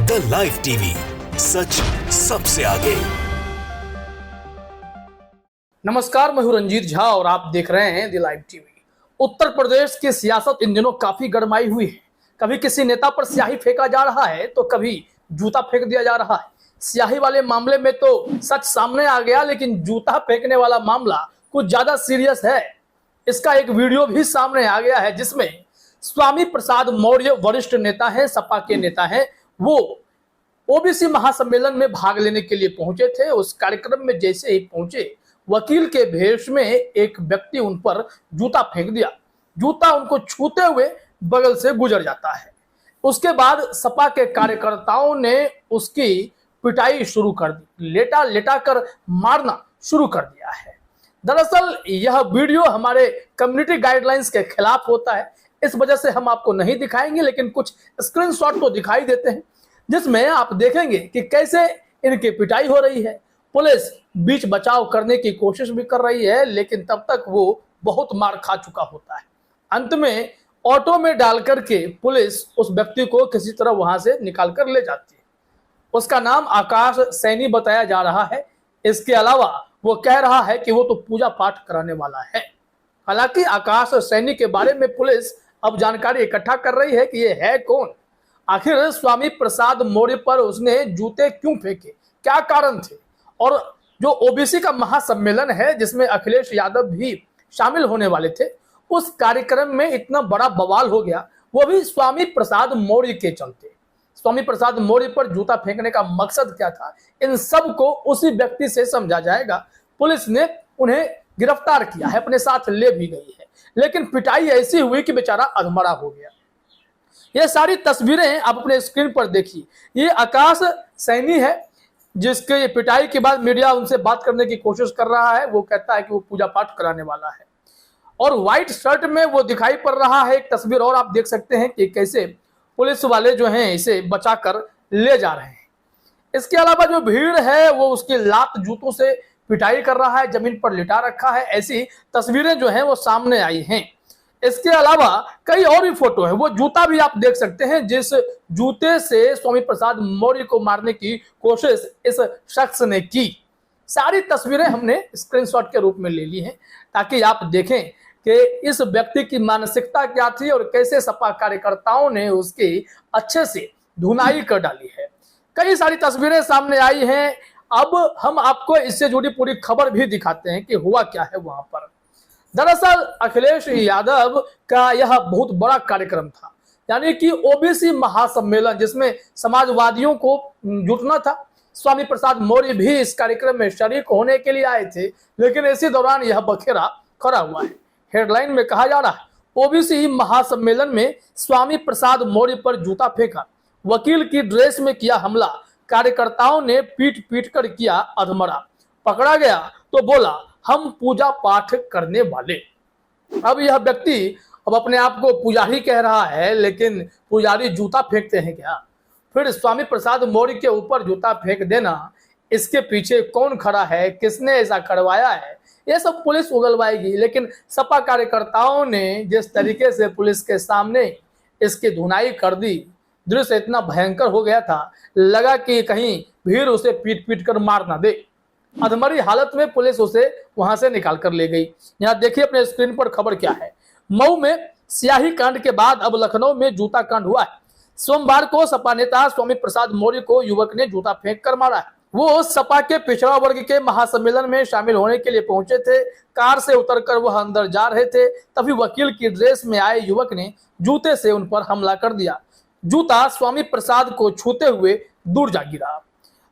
The live TV, सच सबसे आगे। नमस्कार, मैं हूं रंजीत झा और आप देख रहे हैं the live TV. Uttar Pradesh की सियासत इन दिनों काफी गरमाई हुई है। कभी किसी नेता पर स्याही फेंका जा रहा है तो कभी जूता फेंक दिया जा रहा है। स्याही वाले मामले में तो सच सामने आ गया, लेकिन जूता फेंकने वाला मामला कुछ ज्यादा सीरियस है। इसका एक वीडियो भी सामने आ गया है जिसमें स्वामी प्रसाद मौर्य वरिष्ठ नेता है, सपा के नेता है, वो ओबीसी महासम्मेलन में भाग लेने के लिए पहुंचे थे। उस कार्यक्रम में जैसे ही पहुंचे, वकील के भेष में एक व्यक्ति उन पर जूता फेंक दिया। जूता उनको छूते हुए बगल से गुजर जाता है। उसके बाद सपा के कार्यकर्ताओं ने उसकी पिटाई शुरू कर दी, लेटा लेटा कर मारना शुरू कर दिया है। दरअसल यह वीडियो हमारे कम्युनिटी गाइडलाइंस के खिलाफ होता है, इस वजह से हम आपको नहीं दिखाएंगे, लेकिन कुछ स्क्रीनशॉट तो दिखाई देते हैं जिसमें आप देखेंगे कि कैसे इनकी पिटाई हो रही है। पुलिस बीच बचाव करने की कोशिश भी कर रही है, लेकिन तब तक वो बहुत मार खा चुका होता है। अंत में ऑटो में डाल करके पुलिस उस व्यक्ति को किसी तरह वहां से निकाल कर ले जाती है। उसका नाम आकाश सैनी बताया जा रहा है। इसके अलावा वो कह रहा है कि वो तो पूजा पाठ कराने वाला है। हालांकि आकाश सैनी के बारे में पुलिस अब जानकारी इकट्ठा कर रही है कि ये है कौन, आखिर स्वामी प्रसाद मौर्य पर उसने जूते क्यों फेंके, क्या कारण थे। और जो ओबीसी का महासम्मेलन है जिसमें अखिलेश यादव भी शामिल होने वाले थे, उस कार्यक्रम में इतना बड़ा बवाल हो गया, वो भी स्वामी प्रसाद मौर्य के चलते। स्वामी प्रसाद मौर्य पर जूता फेंकने का मकसद क्या था, इन सब को उसी व्यक्ति से समझा जाएगा। पुलिस ने उन्हें गिरफ्तार किया है, अपने साथ ले भी गई है, लेकिन पिटाई ऐसी हुई कि बेचारा अधमरा हो गया। ये सारी तस्वीरें आप अपने स्क्रीन पर देखिए। ये आकाश सैनी है जिसके पिटाई के बाद मीडिया उनसे बात करने की कोशिश कर रहा है। वो कहता है कि वो पूजा पाठ कराने वाला है और व्हाइट शर्ट में वो दिखाई पड़ रहा है। एक तस्वीर और आप देख सकते हैं कि कैसे पुलिस वाले जो हैं इसे बचाकर ले जा रहे हैं। इसके अलावा जो भीड़ है वो उसकी लात जूतों से पिटाई कर रहा है, जमीन पर लिटा रखा है। ऐसी तस्वीरें जो हैं वो सामने आई हैं। इसके अलावा कई और भी फोटो है। वो जूता भी आप देख सकते हैं जिस जूते से स्वामी प्रसाद मौर्य को मारने की कोशिश इस शख्स ने की। सारी तस्वीरें हमने स्क्रीनशॉट के रूप में ले ली हैं ताकि आप देखें कि इस व्यक्ति की मानसिकता क्या थी और कैसे सपा कार्यकर्ताओं ने उसकी अच्छे से धुनाई कर डाली है। कई सारी तस्वीरें सामने आई हैं। अब हम आपको इससे जुड़ी पूरी खबर भी दिखाते हैं कि हुआ क्या है वहां पर। दरअसल अखिलेश यादव का यह बहुत बड़ा कार्यक्रम था, यानी कि ओबीसी महासम्मेलन जिसमें समाजवादियों को जुटना था। स्वामी प्रसाद मौर्य भी इस कार्यक्रम में शरीक होने के लिए आए थे, लेकिन इसी दौरान यह बखेरा खड़ा हुआ है। हेडलाइन में कहा जा रहा है, ओबीसी महासम्मेलन में स्वामी प्रसाद मौर्य पर जूता फेंका, वकील की ड्रेस में किया हमला, कार्यकर्ताओं ने पीट पीट कर किया अधमरा, पकड़ा गया तो बोला हम पूजा पाठ करने वाले। अब यह व्यक्ति अब अपने आप को पुजारी कह रहा है, लेकिन पुजारी जूता फेंकते हैं क्या? फिर स्वामी प्रसाद मौर्य के ऊपर जूता फेंक देना, इसके पीछे कौन खड़ा है, किसने ऐसा करवाया है, ये सब पुलिस उगलवाएगी। लेकिन सपा कार्यकर्ताओं ने जिस तरीके से पुलिस के सामने इसकी धुनाई कर दी, दृश्य इतना भयंकर हो गया था, लगा कि कहीं भीड़ उसे पीट पीट कर मार ना दे। अधमरी हालत में पुलिस उसे वहां से निकाल कर ले गई। यहाँ देखिए अपने स्क्रीन पर खबर क्या है। मऊ में स्याही कांड के बाद अब लखनऊ में जूता कांड हुआ है। सोमवार को सपा नेता स्वामी प्रसाद मौर्य को युवक ने जूता फेंक कर मारा है। वो सपा के पिछड़ा वर्ग के महासम्मेलन में शामिल होने के लिए पहुंचे थे। कार से उतरकर वह अंदर जा रहे थे, तभी वकील की ड्रेस में आए युवक ने जूते से उन पर हमला कर दिया। जूता स्वामी प्रसाद को छूते हुए दूर जा गिरा।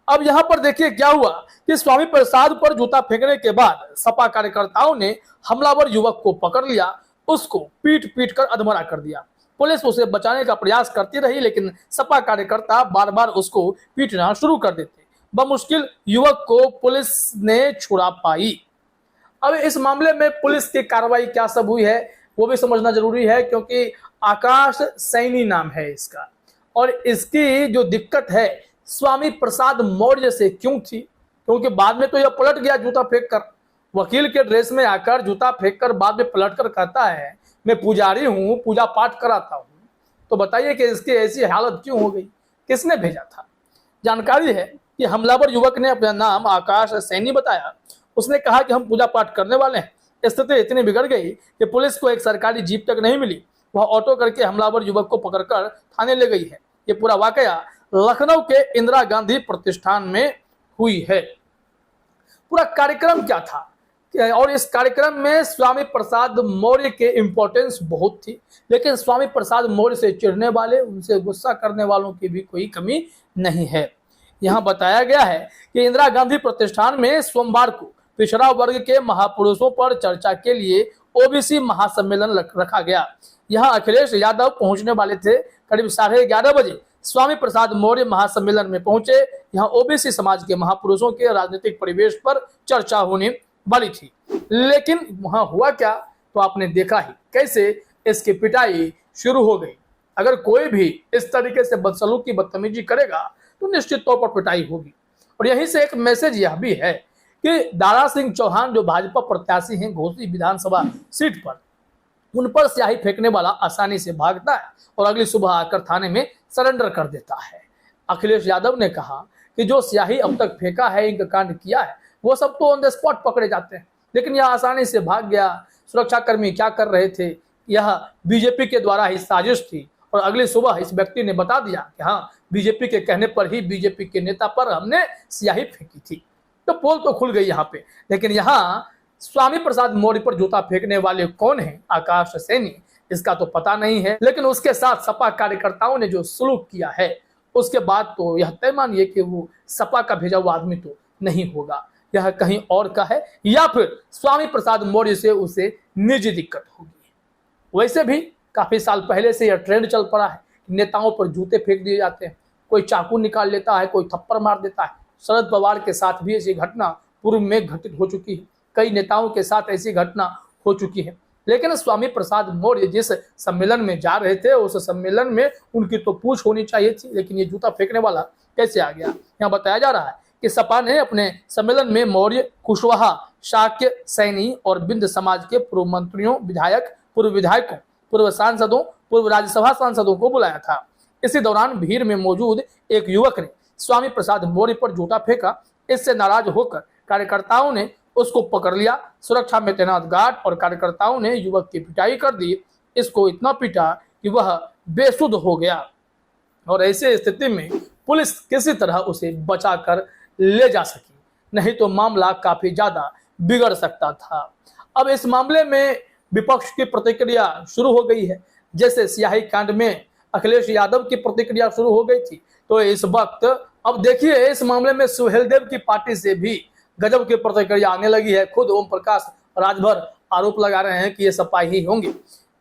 अब यहाँ पर देखिए क्या हुआ कि स्वामी प्रसाद पर जूता फेंकने के बाद सपा कार्यकर्ताओं ने हमलावर युवक को पकड़ लिया, उसको पीट पीट कर अधमरा कर दिया। पुलिस उसे बचाने का प्रयास करती रही, लेकिन सपा कार्यकर्ता बार बार उसको पीटना शुरू कर देते। बमुश्किल युवक को पुलिस ने छुड़ा पाई। अब इस मामले में पुलिस की कार्रवाई क्या सब हुई है वो भी समझना जरूरी है, क्योंकि आकाश सैनी नाम है इसका, और इसकी जो दिक्कत है स्वामी प्रसाद मौर्य से क्यों थी, क्योंकि बाद में तो यह पलट गया जूता फेंक कर। वकील के ड्रेस में आकर जूता फेंक कर बाद में पलट कर कहता है मैं पुजारी हूँ, पूजा पाठ कराता हूँ। तो बताइए कि इसकी ऐसी हालत क्यों हो गई। किसने भेजा था। जानकारी है कि हमलावर युवक ने अपना नाम आकाश सैनी बताया। उसने कहा कि हम पूजा पाठ करने वाले हैं। स्थिति इतनी बिगड़ गई कि पुलिस को एक सरकारी जीप तक नहीं मिली। वह ऑटो करके हमलावर युवक को पकड़कर थाने ले गई है। ये पूरा वाकया लखनऊ के इंदिरा गांधी प्रतिष्ठान में हुई है। पूरा कार्यक्रम क्या था और इस कार्यक्रम में स्वामी प्रसाद मौर्य के इंपॉर्टेंस बहुत थी, लेकिन स्वामी प्रसाद मौर्य से चिढ़ने वाले, उनसे गुस्सा करने वालों की भी कोई कमी नहीं है। यहाँ बताया गया है कि इंदिरा गांधी प्रतिष्ठान में सोमवार को पिछड़ा वर्ग के महापुरुषों पर चर्चा के लिए ओबीसी महासम्मेलन रखा गया। यहाँ अखिलेश यादव पहुंचने वाले थे। करीब 11:30 बजे स्वामी प्रसाद मौर्य महासम्मेलन में पहुंचे। यहाँ ओबीसी समाज के महापुरुषों के राजनीतिक परिवेश पर चर्चा होने वाली थी, लेकिन वहां हुआ क्या तो आपने देखा ही कैसे इसकी पिटाई शुरू हो गई। अगर कोई भी इस तरीके से बदसलूकी बदतमीजी करेगा तो निश्चित तौर पर पिटाई होगी। और यहीं से एक मैसेज यह भी है कि दारा सिंह चौहान जो भाजपा प्रत्याशी हैं घोसी विधानसभा सीट पर, उन पर स्याही फेंकने वाला आसानी से भागता है और अगली सुबह आकर थाने में सरेंडर कर देता है। अखिलेश यादव ने कहा कि जो स्याही अब तक फेंका है, इनका कांड किया है, वो सब तो ऑन द स्पॉट पकड़े जाते हैं, लेकिन यह आसानी से भाग गया। सुरक्षाकर्मी क्या कर रहे थे, यह बीजेपी के द्वारा ही साजिश थी। और अगली सुबह इस व्यक्ति ने बता दिया कि हाँ, बीजेपी के कहने पर ही बीजेपी के नेता पर हमने स्याही फेंकी थी। तो पोल तो खुल गई यहाँ पे। लेकिन यहाँ स्वामी प्रसाद मौर्य पर जूता फेंकने वाले कौन है, आकाश सैनी, इसका तो पता नहीं है। लेकिन उसके साथ सपा कार्यकर्ताओं ने जो सलूक किया है, उसके बाद तो यह तय मानिए कि वो सपा का भेजा हुआ आदमी तो नहीं होगा, यह कहीं और का है, या फिर स्वामी प्रसाद मौर्य से उसे निजी दिक्कत होगी। वैसे भी काफी साल पहले से यह ट्रेंड चल पड़ा है, नेताओं पर जूते फेंक दिए जाते हैं। कोई चाकू निकाल लेता है, कोई थप्पड़ मार देता है। शरद पवार के साथ भी ऐसी घटना पूर्व में घटित हो चुकी है। कई नेताओं के साथ ऐसी घटना हो चुकी है। लेकिन स्वामी प्रसाद मौर्य जिस सम्मेलन में जा रहे थे, उस सम्मेलन में उनकी तो पूछ होनी चाहिए थी, लेकिन ये जूता फेंकने वाला कैसे आ गया। यहाँ बताया जा रहा है कि सपा ने अपने सम्मेलन में मौर्य, कुशवाहा, शाक्य, सैनी और बिंद समाज के पूर्व मंत्रियों, विधायक, पूर्व विधायकों, पूर्व सांसदों, पूर्व राज्यसभा सांसदों को बुलाया था। इसी दौरान भीड़ में मौजूद एक युवक ने स्वामी प्रसाद मौर्य पर जूता फेंका। इससे नाराज होकर कार्यकर्ताओं ने उसको पकड़ लिया। सुरक्षा में तैनात गार्ड और कार्यकर्ताओं ने युवक की पिटाई कर दी। इसको इतना पीटा कि वह बेसुध हो गया और ऐसे स्थिति में पुलिस किसी तरह उसे बचाकर ले जा सकी, नहीं तो मामला काफी ज्यादा बिगड़ सकता था। अब इस मामले में विपक्ष की प्रतिक्रिया शुरू हो गई है। जैसे स्याही कांड में अखिलेश यादव की प्रतिक्रिया शुरू हो गई थी, तो इस वक्त अब देखिए इस मामले में सुहेलदेव की पार्टी से भी गजब की प्रतिक्रिया आने लगी है। खुद ओम प्रकाश राजभर आरोप लगा रहे हैं कि ये सपा ही होंगे।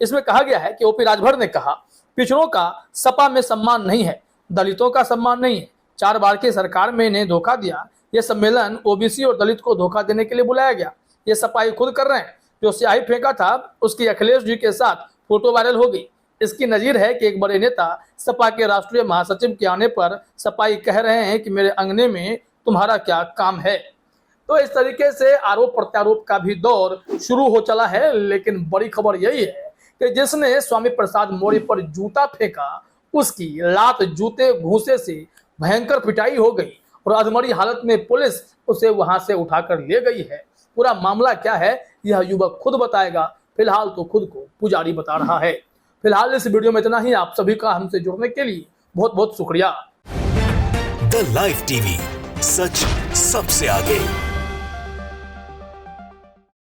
इसमें कहा गया है कि ओपी राजभर ने कहा, पिछड़ों का सपा में सम्मान नहीं है, दलितों का सम्मान नहीं है। 4 बार की सरकार में इन्हें धोखा दिया। ये सम्मेलन ओबीसी और दलित को धोखा देने के लिए बुलाया गया। ये सपा खुद कर रहे हैं। जो स्याही फेंका था उसकी अखिलेश जी के साथ फोटो वायरल हो गई। इसकी नजीर है कि एक बड़े नेता सपा के राष्ट्रीय महासचिव के आने पर सपाई कह रहे हैं कि मेरे अंगने में तुम्हारा क्या काम है। तो इस तरीके से आरोप प्रत्यारोप का भी दौर शुरू हो चला है। लेकिन बड़ी खबर यही है कि जिसने स्वामी प्रसाद मौर्य पर जूता फेंका, उसकी लात, जूते, घूंसे से भयंकर पिटाई हो गई और अधमरी हालत में पुलिस उसे वहां से उठाकर ले गई है। पूरा मामला क्या है यह युवक खुद बताएगा। फिलहाल तो खुद को पुजारी बता रहा है। फिलहाल इस वीडियो में इतना ही। आप सभी का हमसे जुड़ने के लिए बहुत बहुत शुक्रिया। द लाइव टीवी, सच सबसे आगे।